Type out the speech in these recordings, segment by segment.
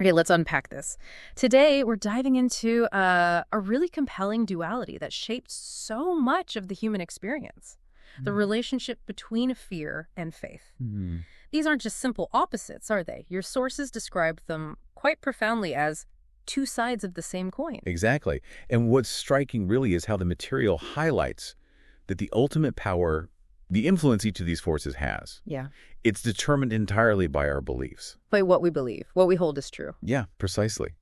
Okay, let's unpack this. Today, we're diving into a really compelling duality that shaped so much of the human experience, the relationship between fear and faith. Hmm. These aren't just simple opposites, are they? Your sources describe them quite profoundly as two sides of the same coin. Exactly. And what's striking really is how the material highlights that the ultimate power, the influence each of these forces has, Yeah. it's determined entirely by our beliefs. By what we believe, what we hold is true. Yeah, precisely.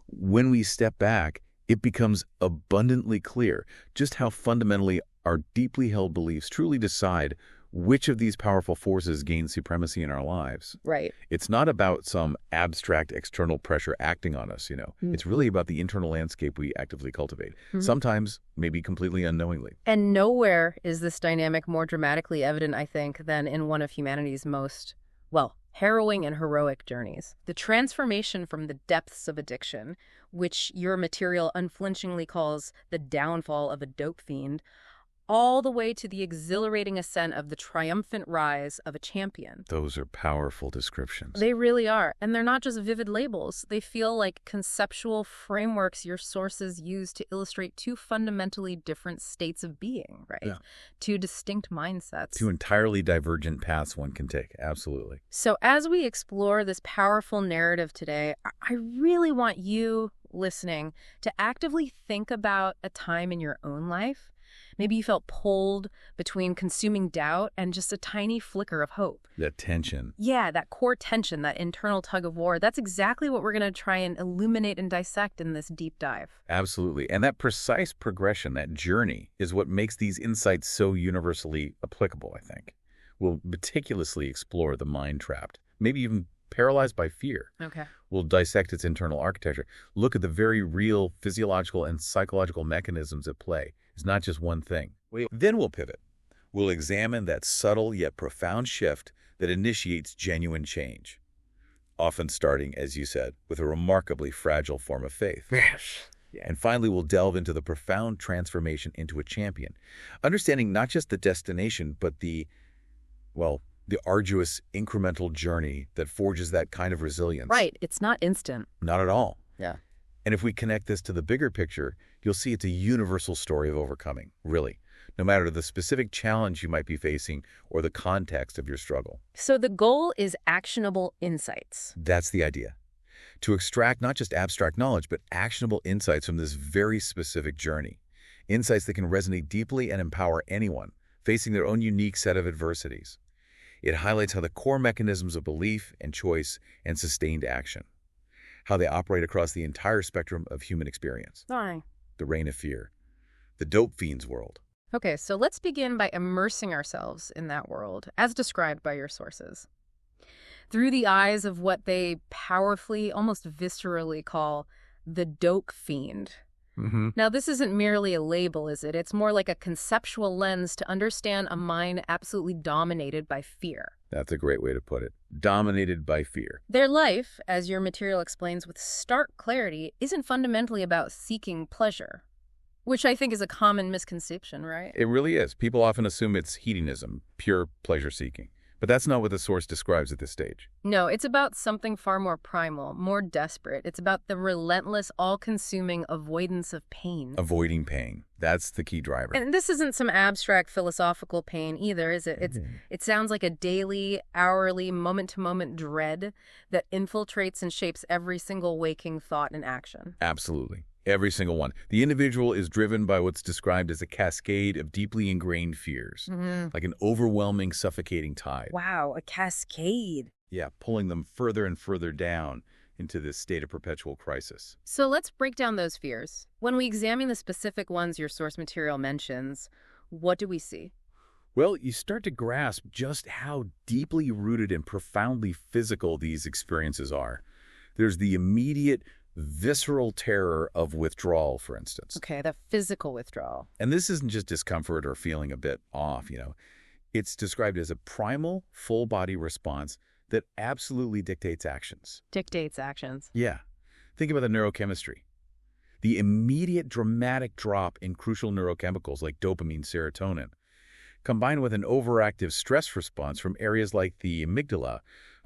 When we step back, it becomes abundantly clear just how fundamentally our deeply held beliefs truly decide which of these powerful forces gain supremacy in our lives. Right. It's not about some abstract external pressure acting on us, you know. It's really about the internal landscape we actively cultivate, sometimes maybe completely unknowingly. And nowhere is this dynamic more dramatically evident, I think, than in one of humanity's most, well, harrowing and heroic journeys. The transformation from the depths of addiction, which your material unflinchingly calls the downfall of a dope fiend, all the way to the exhilarating ascent of the triumphant rise of a champion. Those are powerful descriptions. They really are. And they're not just vivid labels. They feel like conceptual frameworks your sources use to illustrate two fundamentally different states of being, right? Yeah. Two distinct mindsets. Two entirely divergent paths one can take, absolutely. So as we explore this powerful narrative today, I really want you, listening, to actively think about a time in your own life. Maybe you felt pulled between consuming doubt and just a tiny flicker of hope. That tension. Yeah, that core tension, that internal tug of war, that's exactly what we're going to try and illuminate and dissect in this deep dive. Absolutely. And that precise progression, that journey, is what makes these insights so universally applicable, I think. We'll meticulously explore the mind trapped, maybe even paralyzed by fear. Okay. We'll dissect its internal architecture, look at the very real physiological and psychological mechanisms at play. It's not just one thing. Then we'll pivot. We'll examine that subtle yet profound shift that initiates genuine change, often starting, as you said, with a remarkably fragile form of faith. Yes. And finally, we'll delve into the profound transformation into a champion, understanding not just the destination, but the arduous incremental journey that forges that kind of resilience. Right. It's not instant. Not at all. Yeah. And if we connect this to the bigger picture, you'll see it's a universal story of overcoming, really, no matter the specific challenge you might be facing or the context of your struggle. So the goal is actionable insights. That's the idea. To extract not just abstract knowledge, but actionable insights from this very specific journey. Insights that can resonate deeply and empower anyone facing their own unique set of adversities. It highlights how the core mechanisms of belief and choice and sustained action, how they operate across the entire spectrum of human experience. Aye. The reign of fear, the dope fiend's world. Okay, so let's begin by immersing ourselves in that world, as described by your sources, through the eyes of what they powerfully, almost viscerally call the dope fiend. Now, this isn't merely a label, is it? It's more like a conceptual lens to understand a mind absolutely dominated by fear. That's a great way to put it. Dominated by fear. Their life, as your material explains with stark clarity, isn't fundamentally about seeking pleasure, which I think is a common misconception, right? It really is. People often assume it's hedonism, pure pleasure-seeking. But that's not what the source describes at this stage. No, it's about something far more primal, more desperate. It's about the relentless, all-consuming avoidance of pain. Avoiding pain. That's the key driver. And this isn't some abstract philosophical pain either, is it? It sounds like a daily, hourly, moment-to-moment dread that infiltrates and shapes every single waking thought and action. Absolutely. Every single one. The individual is driven by what's described as a cascade of deeply ingrained fears, like an overwhelming, suffocating tide. Wow, a cascade. Yeah, pulling them further and further down into this state of perpetual crisis. So let's break down those fears. When we examine the specific ones your source material mentions, what do we see? Well, you start to grasp just how deeply rooted and profoundly physical these experiences are. There's the immediate, visceral terror of withdrawal, for instance. Okay, the physical withdrawal. And this isn't just discomfort or feeling a bit off, you know. It's described as a primal, full-body response that absolutely dictates actions. Dictates actions. Yeah. Think about the neurochemistry. The immediate dramatic drop in crucial neurochemicals like dopamine, serotonin, combined with an overactive stress response from areas like the amygdala,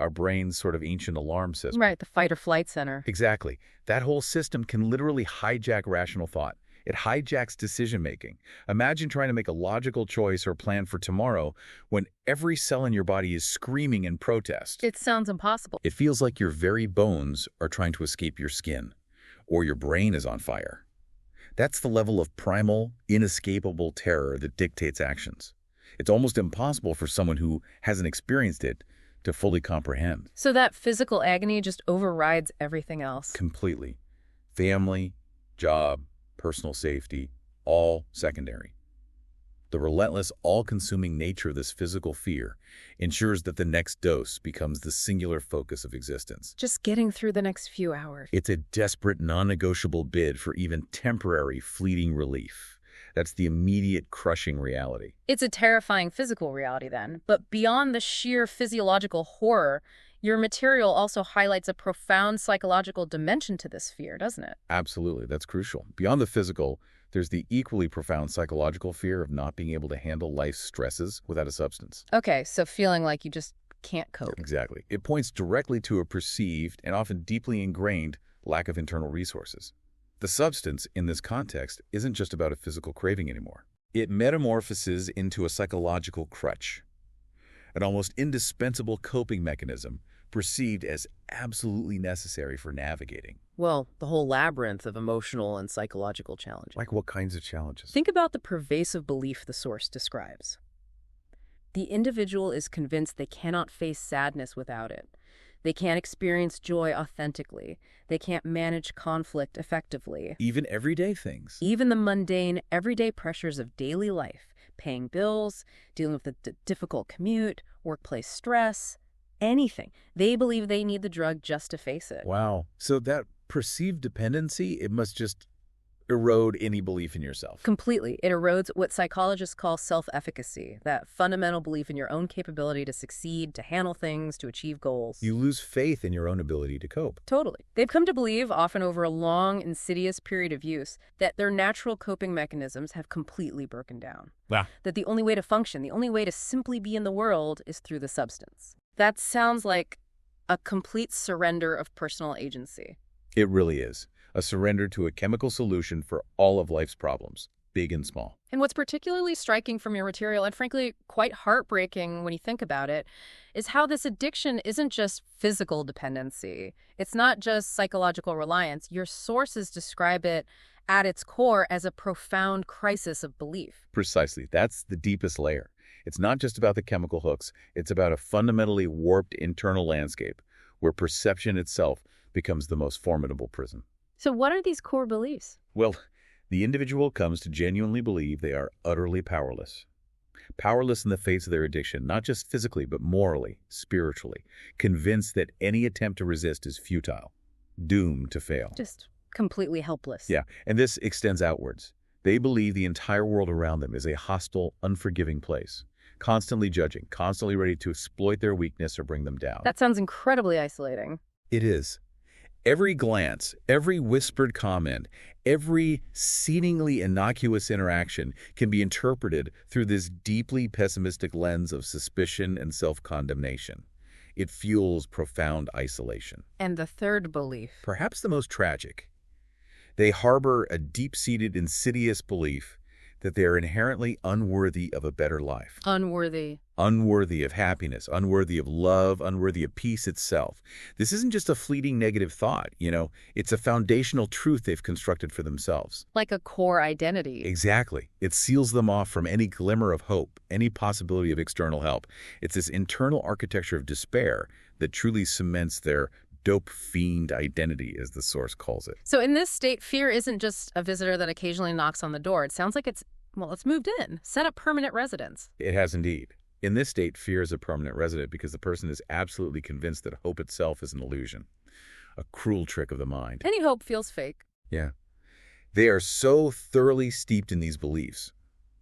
our brain's sort of ancient alarm system. Right, the fight or flight center. Exactly. That whole system can literally hijack rational thought. It hijacks decision-making. Imagine trying to make a logical choice or plan for tomorrow when every cell in your body is screaming in protest. It sounds impossible. It feels like your very bones are trying to escape your skin, or your brain is on fire. That's the level of primal, inescapable terror that dictates actions. It's almost impossible for someone who hasn't experienced it to fully comprehend. So that physical agony just overrides everything else. Completely. Family, job, personal safety, all secondary. The relentless, all-consuming nature of this physical fear ensures that the next dose becomes the singular focus of existence. Just getting through the next few hours. It's a desperate, non-negotiable bid for even temporary, fleeting relief. That's the immediate, crushing reality. It's a terrifying physical reality then. But beyond the sheer physiological horror, your material also highlights a profound psychological dimension to this fear, doesn't it? Absolutely, that's crucial. Beyond the physical, there's the equally profound psychological fear of not being able to handle life's stresses without a substance. Okay, so feeling like you just can't cope. Exactly. It points directly to a perceived and often deeply ingrained lack of internal resources. The substance, in this context, isn't just about a physical craving anymore. It metamorphoses into a psychological crutch, an almost indispensable coping mechanism perceived as absolutely necessary for navigating. Well, the whole labyrinth of emotional and psychological challenges. Like what kinds of challenges? Think about the pervasive belief the source describes. The individual is convinced they cannot face sadness without it. They can't experience joy authentically. They can't manage conflict effectively. Even everyday things. Even the mundane, everyday pressures of daily life, paying bills, dealing with the difficult commute, workplace stress, anything. They believe they need the drug just to face it. Wow. So that perceived dependency, it must just erode any belief in yourself. Completely. It erodes what psychologists call self-efficacy, that fundamental belief in your own capability to succeed, to handle things, to achieve goals. You lose faith in your own ability to cope. Totally. They've come to believe, often over a long, insidious period of use, that their natural coping mechanisms have completely broken down. Yeah. That the only way to function, the only way to simply be in the world is through the substance. That sounds like a complete surrender of personal agency. It really is. A surrender to a chemical solution for all of life's problems, big and small. And what's particularly striking from your material, and frankly quite heartbreaking when you think about it, is how this addiction isn't just physical dependency. It's not just psychological reliance. Your sources describe it at its core as a profound crisis of belief. Precisely. That's the deepest layer. It's not just about the chemical hooks. It's about a fundamentally warped internal landscape where perception itself becomes the most formidable prison. So what are these core beliefs? Well, the individual comes to genuinely believe they are utterly powerless. Powerless in the face of their addiction, not just physically, but morally, spiritually. Convinced that any attempt to resist is futile, doomed to fail. Just completely helpless. Yeah, and this extends outwards. They believe the entire world around them is a hostile, unforgiving place. Constantly judging, constantly ready to exploit their weakness or bring them down. That sounds incredibly isolating. It is. Every glance, every whispered comment, every seemingly innocuous interaction can be interpreted through this deeply pessimistic lens of suspicion and self-condemnation. It fuels profound isolation. And the third belief. Perhaps the most tragic. They harbor a deep-seated, insidious belief that they are inherently unworthy of a better life. Unworthy. Unworthy of happiness, unworthy of love, unworthy of peace itself. This isn't just a fleeting negative thought, it's a foundational truth they've constructed for themselves. Like a core identity. Exactly. It seals them off from any glimmer of hope, any possibility of external help. It's this internal architecture of despair that truly cements their dope fiend identity, as the source calls it. So in this state, fear isn't just a visitor that occasionally knocks on the door. It sounds like it's moved in, set up permanent residence. It has indeed. In this state, fear is a permanent resident because the person is absolutely convinced that hope itself is an illusion, a cruel trick of the mind. Any hope feels fake. Yeah. They are so thoroughly steeped in these beliefs,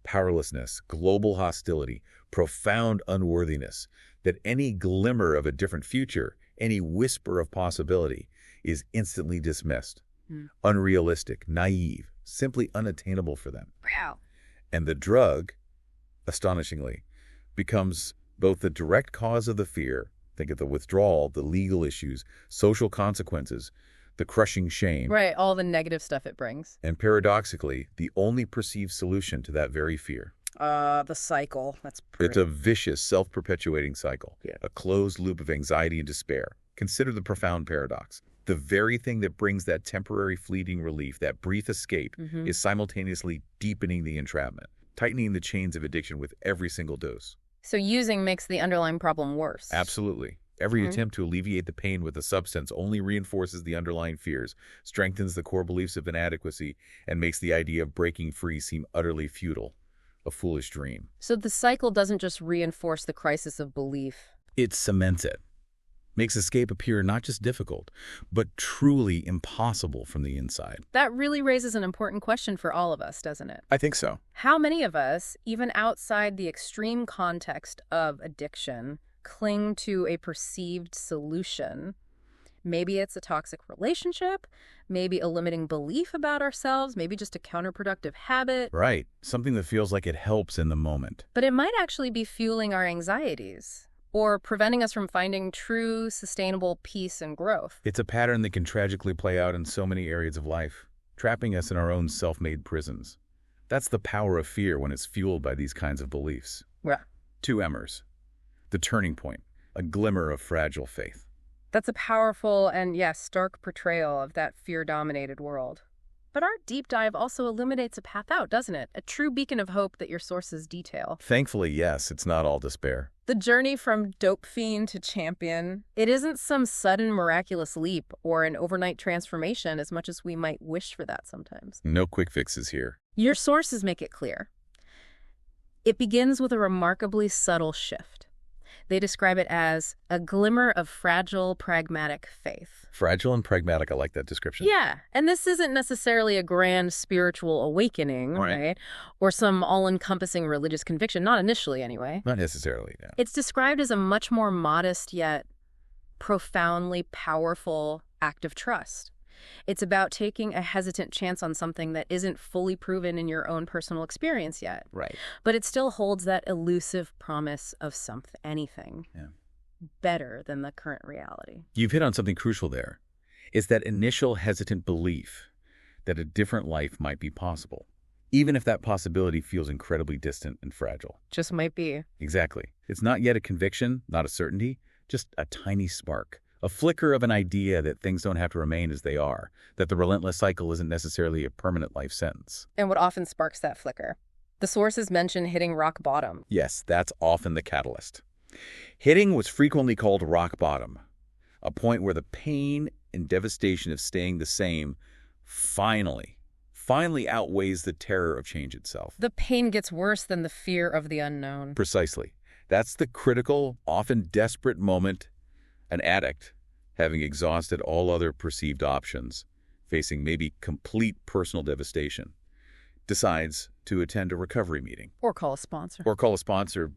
powerlessness, global hostility, profound unworthiness, that any glimmer of a different future, any whisper of possibility, is instantly dismissed. Unrealistic, naive, simply unattainable for them. Wow. And the drug, astonishingly, becomes both the direct cause of the fear Think of the withdrawal, the legal issues, social consequences, the crushing shame. Right, all the negative stuff it brings. And paradoxically, the only perceived solution to that very fear. The cycle. That's pretty. It's a vicious, self-perpetuating cycle, Yeah. a closed loop of anxiety and despair. Consider the profound paradox. The very thing that brings that temporary fleeting relief, that brief escape, is simultaneously deepening the entrapment, tightening the chains of addiction with every single dose. So using makes the underlying problem worse. Absolutely. Every attempt to alleviate the pain with a substance only reinforces the underlying fears, strengthens the core beliefs of inadequacy, and makes the idea of breaking free seem utterly futile, a foolish dream. So the cycle doesn't just reinforce the crisis of belief. It cements it, makes escape appear not just difficult, but truly impossible from the inside. That really raises an important question for all of us, doesn't it? I think so. How many of us, even outside the extreme context of addiction, cling to a perceived solution? Maybe it's a toxic relationship, maybe a limiting belief about ourselves, maybe just a counterproductive habit. Right. Something that feels like it helps in the moment. But it might actually be fueling our anxieties or preventing us from finding true, sustainable peace and growth. It's a pattern that can tragically play out in so many areas of life, trapping us in our own self-made prisons. That's the power of fear when it's fueled by these kinds of beliefs. Yeah. 2 M's. The turning point, a glimmer of fragile faith. That's a powerful and, yes, stark portrayal of that fear-dominated world. But our deep dive also illuminates a path out, doesn't it? A true beacon of hope that your sources detail. Thankfully, yes, it's not all despair. The journey from dope fiend to champion, it isn't some sudden miraculous leap or an overnight transformation as much as we might wish for that sometimes. No quick fixes here. Your sources make it clear. It begins with a remarkably subtle shift. They describe it as a glimmer of fragile, pragmatic faith. Fragile and pragmatic, I like that description. Yeah, and this isn't necessarily a grand spiritual awakening, right? Or some all-encompassing religious conviction, not initially anyway. Not necessarily, no. It's described as a much more modest yet profoundly powerful act of trust. It's about taking a hesitant chance on something that isn't fully proven in your own personal experience yet. Right. But it still holds that elusive promise of anything better than the current reality. You've hit on something crucial there. It's that initial hesitant belief that a different life might be possible, even if that possibility feels incredibly distant and fragile. Just might be. Exactly. It's not yet a conviction, not a certainty, just a tiny spark. A flicker of an idea that things don't have to remain as they are, that the relentless cycle isn't necessarily a permanent life sentence. And what often sparks that flicker? The sources mention hitting rock bottom. Yes, that's often the catalyst. Hitting what's frequently called rock bottom, a point where the pain and devastation of staying the same finally outweighs the terror of change itself. The pain gets worse than the fear of the unknown. Precisely. That's the critical, often desperate moment an addict, having exhausted all other perceived options, facing maybe complete personal devastation, decides to attend a recovery meeting. Or call a sponsor. Or call a sponsor,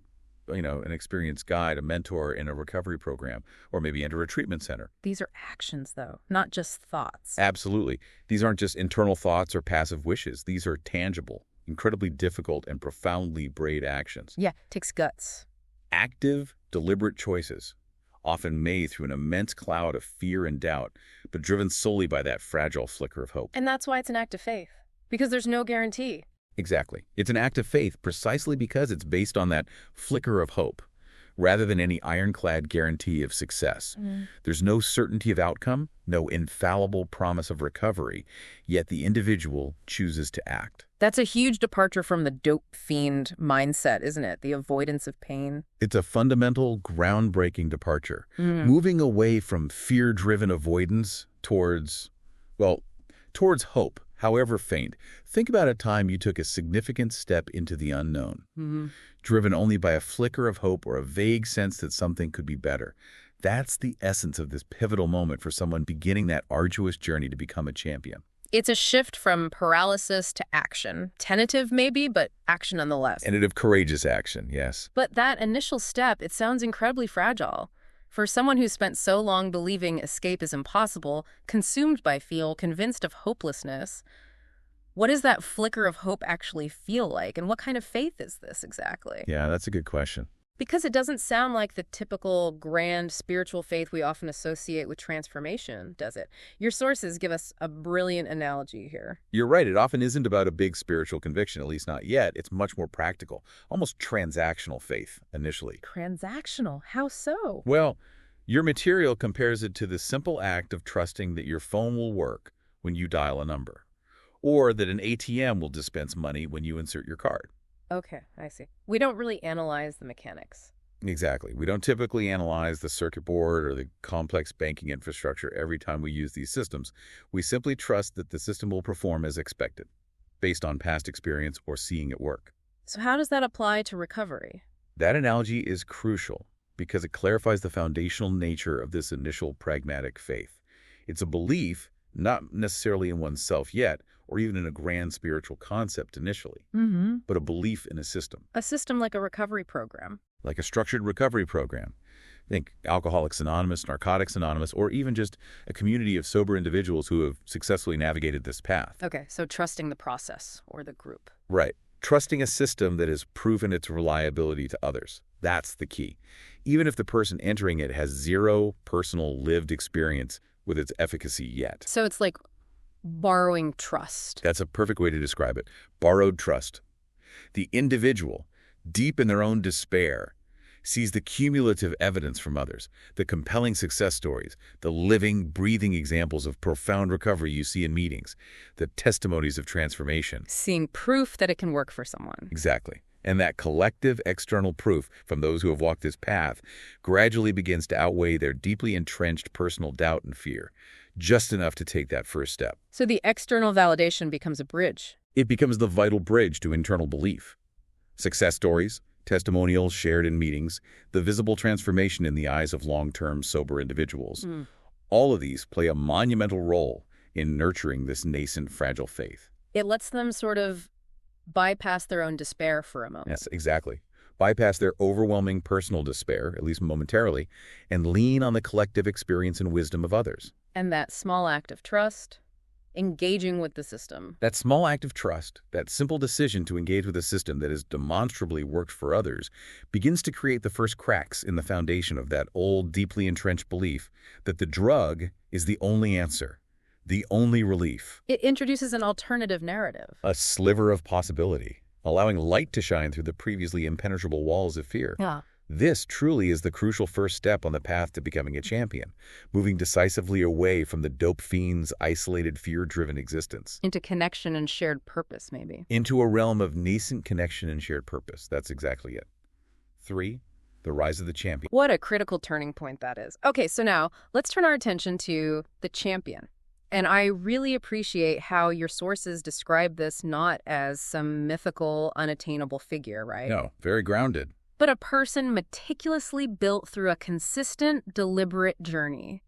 an experienced guide, a mentor in a recovery program, or maybe enter a treatment center. These are actions, though, not just thoughts. Absolutely. These aren't just internal thoughts or passive wishes. These are tangible, incredibly difficult, and profoundly brave actions. Yeah, takes guts. Active, deliberate choices, often made through an immense cloud of fear and doubt, but driven solely by that fragile flicker of hope. And that's why it's an act of faith, because there's no guarantee. Exactly. It's an act of faith precisely because it's based on that flicker of hope, rather than any ironclad guarantee of success. There's no certainty of outcome, no infallible promise of recovery, yet the individual chooses to act. That's a huge departure from the dope fiend mindset, isn't it? The avoidance of pain. It's a fundamental, groundbreaking departure, moving away from fear-driven avoidance towards hope, however faint. Think about a time you took a significant step into the unknown, driven only by a flicker of hope or a vague sense that something could be better. That's the essence of this pivotal moment for someone beginning that arduous journey to become a champion. It's a shift from paralysis to action. Tentative maybe, but action nonetheless. And of courageous action, yes. But that initial step, it sounds incredibly fragile. For someone who's spent so long believing escape is impossible, consumed by fear, convinced of hopelessness, what does that flicker of hope actually feel like? And what kind of faith is this exactly? Yeah, that's a good question. Because it doesn't sound like the typical grand spiritual faith we often associate with transformation, does it? Your sources give us a brilliant analogy here. You're right, it often isn't about a big spiritual conviction, at least not yet. It's much more practical, almost transactional faith, initially. Transactional? How so? Well, your material compares it to the simple act of trusting that your phone will work when you dial a number, or that an ATM will dispense money when you insert your card. Okay, I see. We don't really analyze the mechanics. Exactly. We don't typically analyze the circuit board or the complex banking infrastructure every time we use these systems. We simply trust that the system will perform as expected, based on past experience or seeing it work. So how does that apply to recovery? That analogy is crucial because it clarifies the foundational nature of this initial pragmatic faith. It's a belief, not necessarily in oneself yet, or even in a grand spiritual concept initially, but a belief in a system. A system like a recovery program. Like a structured recovery program. Think Alcoholics Anonymous, Narcotics Anonymous, or even just a community of sober individuals who have successfully navigated this path. Okay, so trusting the process or the group. Right. Trusting a system that has proven its reliability to others. That's the key. Even if the person entering it has zero personal lived experience with its efficacy yet. So it's like borrowing trust. That's a perfect way to describe it. Borrowed trust. The individual, deep in their own despair, sees the cumulative evidence from others, the compelling success stories, the living, breathing examples of profound recovery you see in meetings, the testimonies of transformation. Seeing proof that it can work for someone. Exactly. And that collective external proof from those who have walked this path gradually begins to outweigh their deeply entrenched personal doubt and fear, just enough to take that first step. So the external validation becomes a bridge. It becomes the vital bridge to internal belief. Success stories, testimonials shared in meetings, the visible transformation in the eyes of long-term sober individuals. All of these play a monumental role in nurturing this nascent, fragile faith. It lets them sort of bypass their own despair for a moment. Yes, exactly. Bypass their overwhelming personal despair, at least momentarily, and lean on the collective experience and wisdom of others. And that small act of trust, engaging with the system. That small act of trust, that simple decision to engage with a system that has demonstrably worked for others, begins to create the first cracks in the foundation of that old, deeply entrenched belief that the drug is the only answer, the only relief. It introduces an alternative narrative. A sliver of possibility, allowing light to shine through the previously impenetrable walls of fear. Yeah. This truly is the crucial first step on the path to becoming a champion, moving decisively away from the dope fiend's isolated, fear-driven existence. Into connection and shared purpose, maybe. Into a realm of nascent connection and shared purpose. That's exactly it. 3, the rise of the champion. What a critical turning point that is. Okay, so now let's turn our attention to the champion. And I really appreciate how your sources describe this not as some mythical, unattainable figure, right? No, very grounded. But a person meticulously built through a consistent, deliberate journey.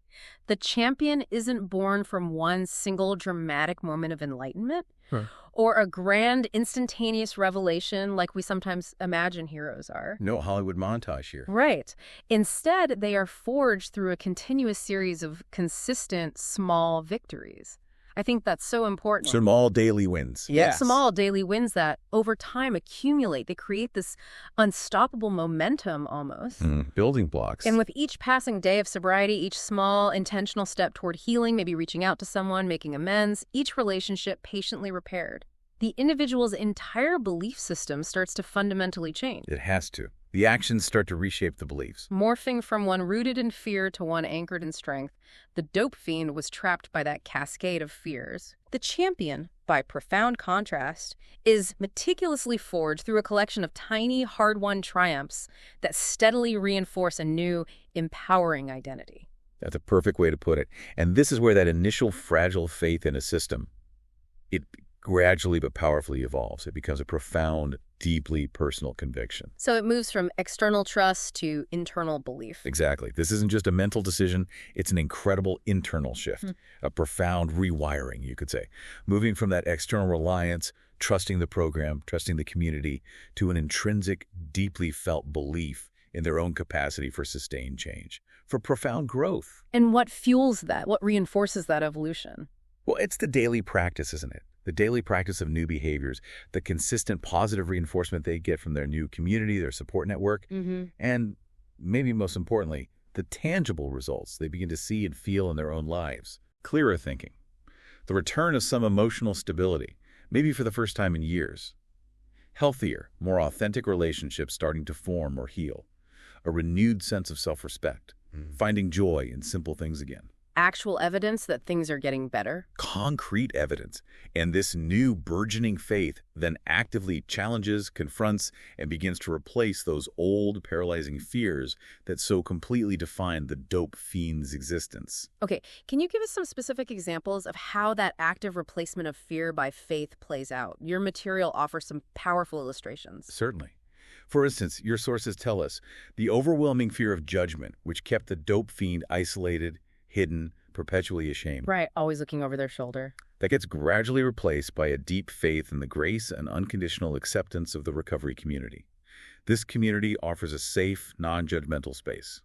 The champion isn't born from one single dramatic moment of enlightenment or a grand, instantaneous revelation like we sometimes imagine heroes are. No Hollywood montage here. Right. Instead, they are forged through a continuous series of consistent, small victories. I think that's so important. Small daily wins. Yes. Small daily wins that over time accumulate. They create this unstoppable momentum almost. Building blocks. And with each passing day of sobriety, each small intentional step toward healing, maybe reaching out to someone, making amends, each relationship patiently repaired, the individual's entire belief system starts to fundamentally change. It has to. The actions start to reshape the beliefs. Morphing from one rooted in fear to one anchored in strength, the dope fiend was trapped by that cascade of fears. The champion, by profound contrast, is meticulously forged through a collection of tiny, hard-won triumphs that steadily reinforce a new, empowering identity. That's a perfect way to put it. And this is where that initial fragile faith in a system, it gradually but powerfully evolves. It becomes a profound, deeply personal conviction. So it moves from external trust to internal belief. Exactly. This isn't just a mental decision. It's an incredible internal shift, a profound rewiring, you could say, moving from that external reliance, trusting the program, trusting the community, to an intrinsic, deeply felt belief in their own capacity for sustained change, for profound growth. And what fuels that? What reinforces that evolution? Well, it's the daily practice, isn't it? The daily practice of new behaviors, the consistent positive reinforcement they get from their new community, their support network, and maybe most importantly, the tangible results they begin to see and feel in their own lives. Clearer thinking. The return of some emotional stability, maybe for the first time in years. Healthier, more authentic relationships starting to form or heal. A renewed sense of self-respect. Finding joy in simple things again. Actual evidence that things are getting better. Concrete evidence. And this new burgeoning faith then actively challenges, confronts, and begins to replace those old paralyzing fears that so completely defined the dope fiend's existence. Okay, can you give us some specific examples of how that active replacement of fear by faith plays out? Your material offers some powerful illustrations. Certainly. For instance, your sources tell us the overwhelming fear of judgment, which kept the dope fiend isolated, hidden, perpetually ashamed. Right, always looking over their shoulder. That gets gradually replaced by a deep faith in the grace and unconditional acceptance of the recovery community. This community offers a safe, non-judgmental space.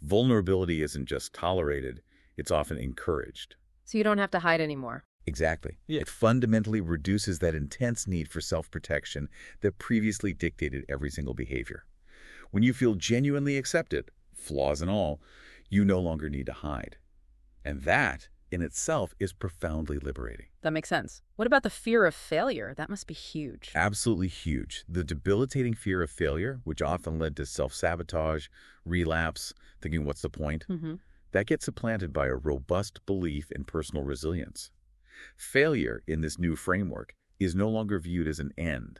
Vulnerability isn't just tolerated, it's often encouraged. So you don't have to hide anymore. Exactly. It fundamentally reduces that intense need for self-protection that previously dictated every single behavior. When you feel genuinely accepted, flaws and all, you no longer need to hide. And that, in itself, is profoundly liberating. That makes sense. What about the fear of failure? That must be huge. Absolutely huge. The debilitating fear of failure, which often led to self-sabotage, relapse, thinking what's the point, that gets supplanted by a robust belief in personal resilience. Failure in this new framework is no longer viewed as an end,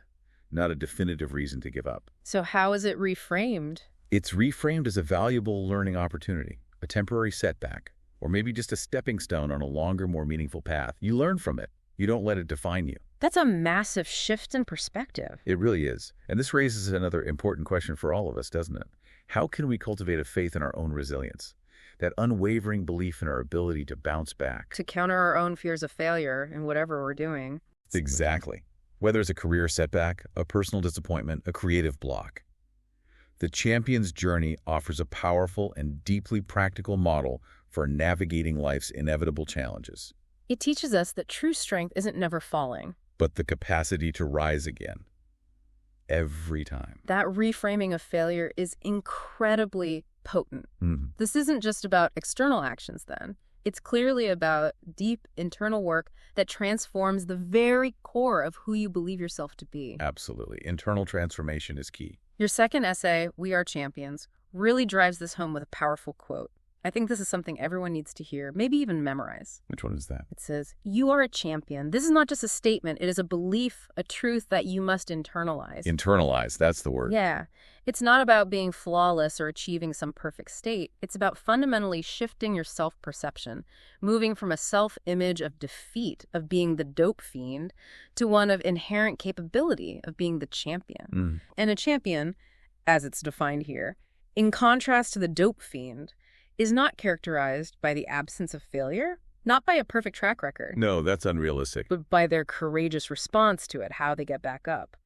not a definitive reason to give up. So how is it reframed? It's reframed as a valuable learning opportunity, a temporary setback, or maybe just a stepping stone on a longer, more meaningful path. You learn from it. You don't let it define you. That's a massive shift in perspective. It really is. And this raises another important question for all of us, doesn't it? How can we cultivate a faith in our own resilience? That unwavering belief in our ability to bounce back. To counter our own fears of failure in whatever we're doing. Exactly. Whether it's a career setback, a personal disappointment, a creative block. The champion's journey offers a powerful and deeply practical model for navigating life's inevitable challenges. It teaches us that true strength isn't never falling, but the capacity to rise again. Every time. That reframing of failure is incredibly potent. This isn't just about external actions then. It's clearly about deep internal work that transforms the very core of who you believe yourself to be. Absolutely. Internal transformation is key. Your second essay, We Are Champions, really drives this home with a powerful quote. I think this is something everyone needs to hear, maybe even memorize. Which one is that? It says, "You are a champion." This is not just a statement. It is a belief, a truth that you must internalize. Internalize, that's the word. Yeah. It's not about being flawless or achieving some perfect state. It's about fundamentally shifting your self-perception, moving from a self-image of defeat, of being the dope fiend, to one of inherent capability of being the champion. And a champion, as it's defined here, in contrast to the dope fiend, is not characterized by the absence of failure, not by a perfect track record. No, that's unrealistic. But by their courageous response to it, how they get back up.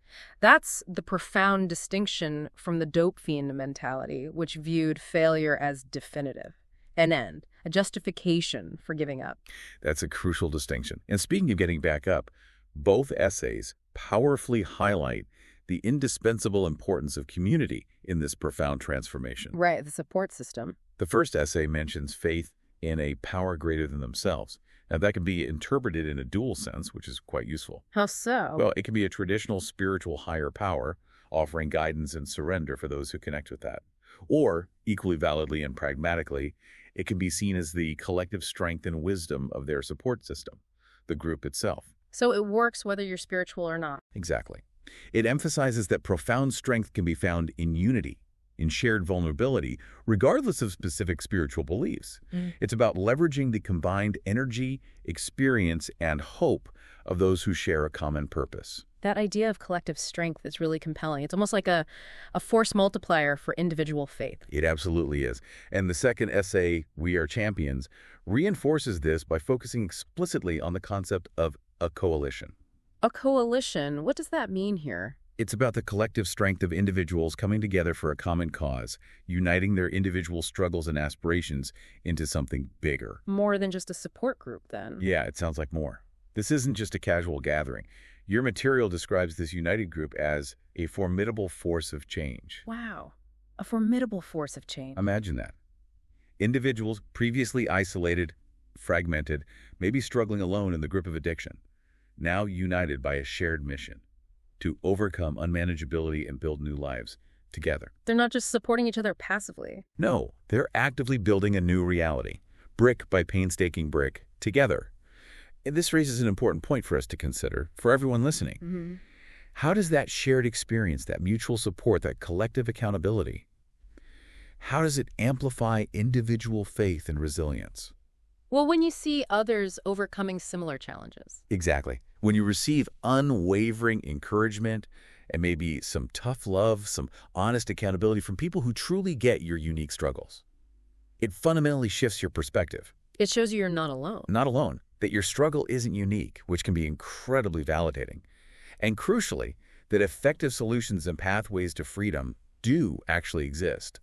That's the profound distinction from the dope fiend mentality, which viewed failure as definitive, an end, a justification for giving up. That's a crucial distinction. And speaking of getting back up, both essays powerfully highlight the indispensable importance of community in this profound transformation. Right, the support system. The first essay mentions faith in a power greater than themselves. Now, that can be interpreted in a dual sense, which is quite useful. How so? Well, it can be a traditional spiritual higher power, offering guidance and surrender for those who connect with that. Or, equally validly and pragmatically, it can be seen as the collective strength and wisdom of their support system, the group itself. So it works whether you're spiritual or not. Exactly. It emphasizes that profound strength can be found in unity, in shared vulnerability, regardless of specific spiritual beliefs. It's about leveraging the combined energy, experience, and hope of those who share a common purpose. That idea of collective strength is really compelling. It's almost like a force multiplier for individual faith. It absolutely is. And the second essay, We Are Champions, reinforces this by focusing explicitly on the concept of a coalition. A coalition, what does that mean here? It's about the collective strength of individuals coming together for a common cause, uniting their individual struggles and aspirations into something bigger. More than just a support group, then. Yeah, it sounds like more. This isn't just a casual gathering. Your material describes this united group as a formidable force of change. Wow. A formidable force of change. Imagine that. Individuals previously isolated, fragmented, maybe struggling alone in the grip of addiction, now united by a shared mission to overcome unmanageability and build new lives together. They're not just supporting each other passively. No, they're actively building a new reality, brick by painstaking brick, together. And this raises an important point for us to consider, for everyone listening. How does that shared experience, that mutual support, that collective accountability, how does it amplify individual faith and resilience? Well, when you see others overcoming similar challenges. Exactly. When you receive unwavering encouragement and maybe some tough love, some honest accountability from people who truly get your unique struggles, it fundamentally shifts your perspective. It shows you're not alone. Not alone, that your struggle isn't unique, which can be incredibly validating. And crucially, that effective solutions and pathways to freedom do actually exist,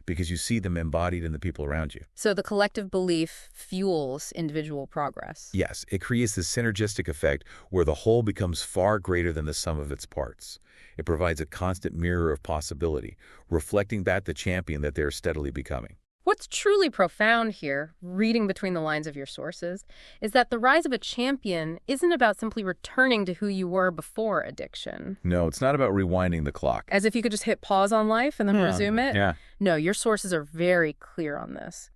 because you see them embodied in the people around you. So the collective belief fuels individual progress. Yes, it creates this synergistic effect where the whole becomes far greater than the sum of its parts. It provides a constant mirror of possibility, reflecting back the champion that they're steadily becoming. What's truly profound here, reading between the lines of your sources, is that the rise of a champion isn't about simply returning to who you were before addiction. No, it's not about rewinding the clock. As if you could just hit pause on life and then resume it? Yeah. No, your sources are very clear on this.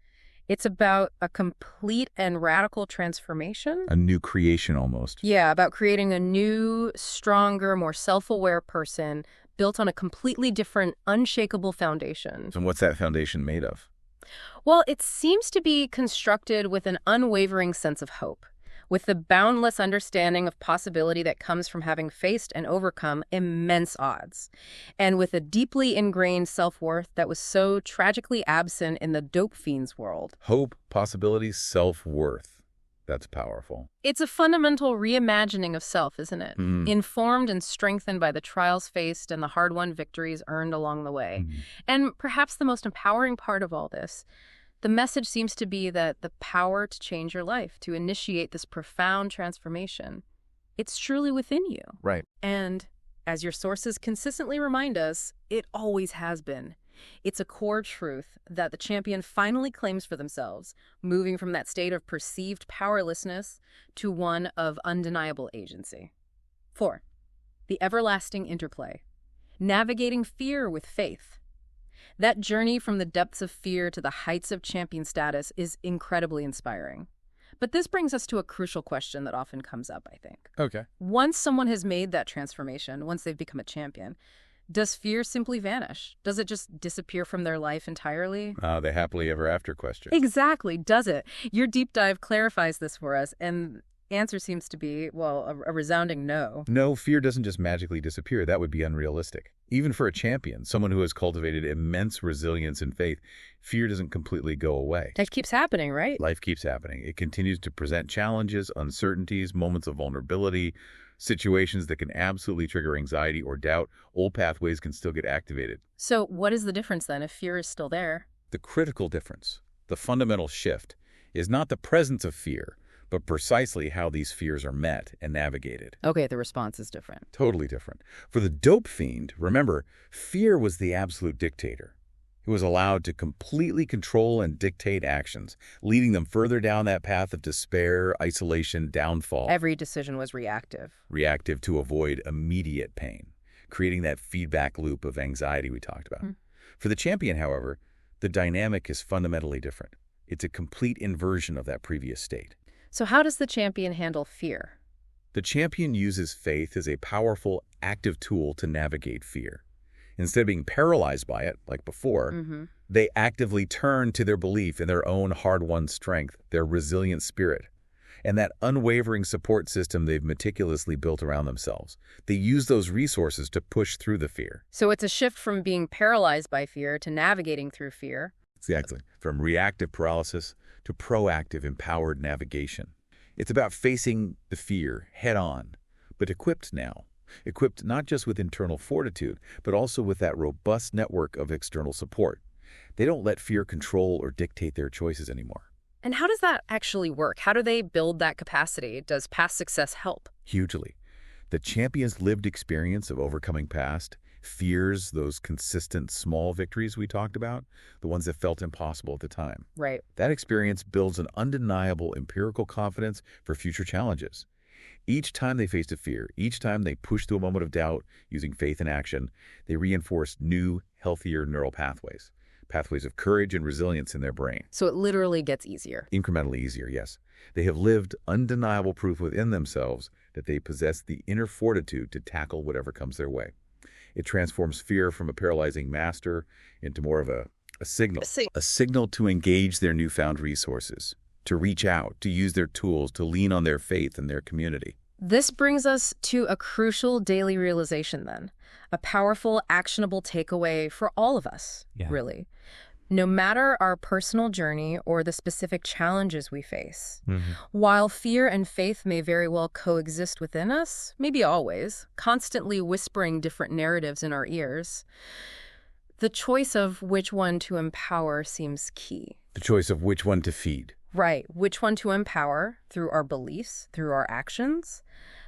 It's about a complete and radical transformation. A new creation almost. Yeah, about creating a new, stronger, more self-aware person built on a completely different, unshakable foundation. So what's that foundation made of? Well, it seems to be constructed with an unwavering sense of hope, with the boundless understanding of possibility that comes from having faced and overcome immense odds, and with a deeply ingrained self-worth that was so tragically absent in the dope fiend's world. Hope, possibility, self-worth. That's powerful. It's a fundamental reimagining of self, isn't it? Informed and strengthened by the trials faced and the hard-won victories earned along the way. And perhaps the most empowering part of all this, the message seems to be that the power to change your life, to initiate this profound transformation, it's truly within you. Right. And as your sources consistently remind us, it always has been. It's a core truth that the champion finally claims for themselves, moving from that state of perceived powerlessness to one of undeniable agency. 4. The everlasting interplay. Navigating fear with faith. That journey from the depths of fear to the heights of champion status is incredibly inspiring. But this brings us to a crucial question that often comes up, I think. Okay. Once someone has made that transformation, once they've become a champion, does fear simply vanish? Does it just disappear from their life entirely? The happily ever after question. Exactly, does it? Your deep dive clarifies this for us, and the answer seems to be, well, a resounding no. No, fear doesn't just magically disappear. That would be unrealistic. Even for a champion, someone who has cultivated immense resilience and faith, fear doesn't completely go away. That keeps happening, right? Life keeps happening. It continues to present challenges, uncertainties, moments of vulnerability, situations that can absolutely trigger anxiety or doubt. Old pathways can still get activated. So what is the difference then if fear is still there? The critical difference, the fundamental shift, is not the presence of fear, but precisely how these fears are met and navigated. Okay, the response is different. Totally different. For the dope fiend, remember, fear was the absolute dictator. It was allowed to completely control and dictate actions, leading them further down that path of despair, isolation, downfall. Every decision was reactive. Reactive to avoid immediate pain, creating that feedback loop of anxiety we talked about. For the champion, however, the dynamic is fundamentally different. It's a complete inversion of that previous state. So how does the champion handle fear? The champion uses faith as a powerful, active tool to navigate fear. Instead of being paralyzed by it, like before, they actively turn to their belief in their own hard-won strength, their resilient spirit, and that unwavering support system they've meticulously built around themselves. They use those resources to push through the fear. So it's a shift from being paralyzed by fear to navigating through fear. Exactly. From reactive paralysis to proactive, empowered navigation. It's about facing the fear head-on, but equipped now. Equipped not just with internal fortitude, but also with that robust network of external support. They don't let fear control or dictate their choices anymore. And how does that actually work? How do they build that capacity? Does past success help? Hugely. The champion's lived experience of overcoming past fears, those consistent small victories we talked about, the ones that felt impossible at the time. Right. That experience builds an undeniable empirical confidence for future challenges. Each time they faced a fear, each time they pushed through a moment of doubt using faith and action, they reinforced new, healthier neural pathways, pathways of courage and resilience in their brain. So it literally gets easier. Incrementally easier, yes. They have lived undeniable proof within themselves that they possess the inner fortitude to tackle whatever comes their way. It transforms fear from a paralyzing master into more of a signal. A signal to engage their newfound resources, to reach out, to use their tools, to lean on their faith and their community. This brings us to a crucial daily realization then, a powerful, actionable takeaway for all of us, really. No matter our personal journey or the specific challenges we face, while fear and faith may very well coexist within us, maybe always, constantly whispering different narratives in our ears, the choice of which one to empower seems key. The choice of which one to feed. Right. Which one to empower through our beliefs, through our actions.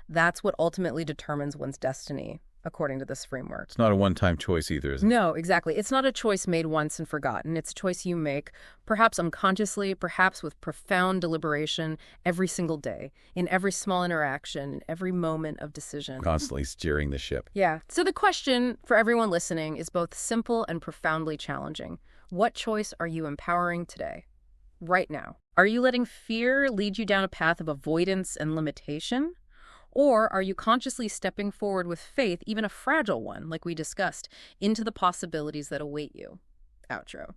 That's what ultimately determines one's destiny, according to this framework. It's not a one-time choice either, is it? No, exactly. It's not a choice made once and forgotten. It's a choice you make, perhaps unconsciously, perhaps with profound deliberation, every single day, in every small interaction, in every moment of decision. Constantly steering the ship. Yeah. So the question for everyone listening is both simple and profoundly challenging. What choice are you empowering today? Right now? Are you letting fear lead you down a path of avoidance and limitation? Or are you consciously stepping forward with faith, even a fragile one, like we discussed, into the possibilities that await you? Outro.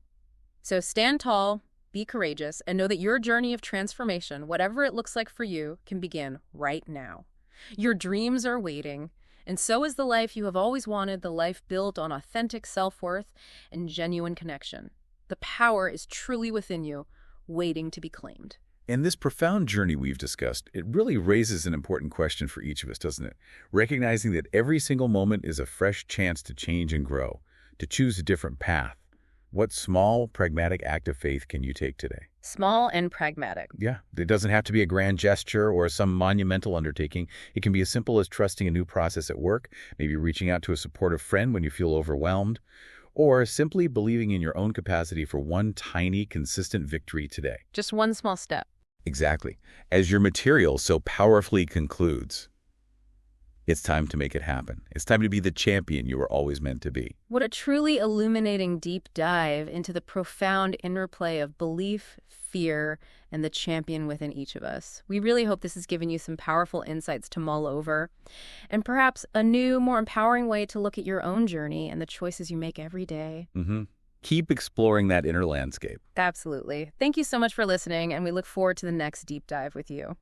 So stand tall, be courageous, and know that your journey of transformation, whatever it looks like for you, can begin right now. Your dreams are waiting, and so is the life you have always wanted, the life built on authentic self-worth and genuine connection. The power is truly within you, waiting to be claimed. And this profound journey we've discussed, it really raises an important question for each of us, doesn't it? Recognizing that every single moment is a fresh chance to change and grow, to choose a different path. What small, pragmatic act of faith can you take today? Small and pragmatic. Yeah, it doesn't have to be a grand gesture or some monumental undertaking. It can be as simple as trusting a new process at work, maybe reaching out to a supportive friend when you feel overwhelmed, or simply believing in your own capacity for one tiny, consistent victory today. Just one small step. Exactly. As your material so powerfully concludes, it's time to make it happen. It's time to be the champion you were always meant to be. What a truly illuminating deep dive into the profound interplay of belief, fear, and the champion within each of us. We really hope this has given you some powerful insights to mull over, and perhaps a new, more empowering way to look at your own journey and the choices you make every day. Keep exploring that inner landscape. Absolutely. Thank you so much for listening, and we look forward to the next deep dive with you.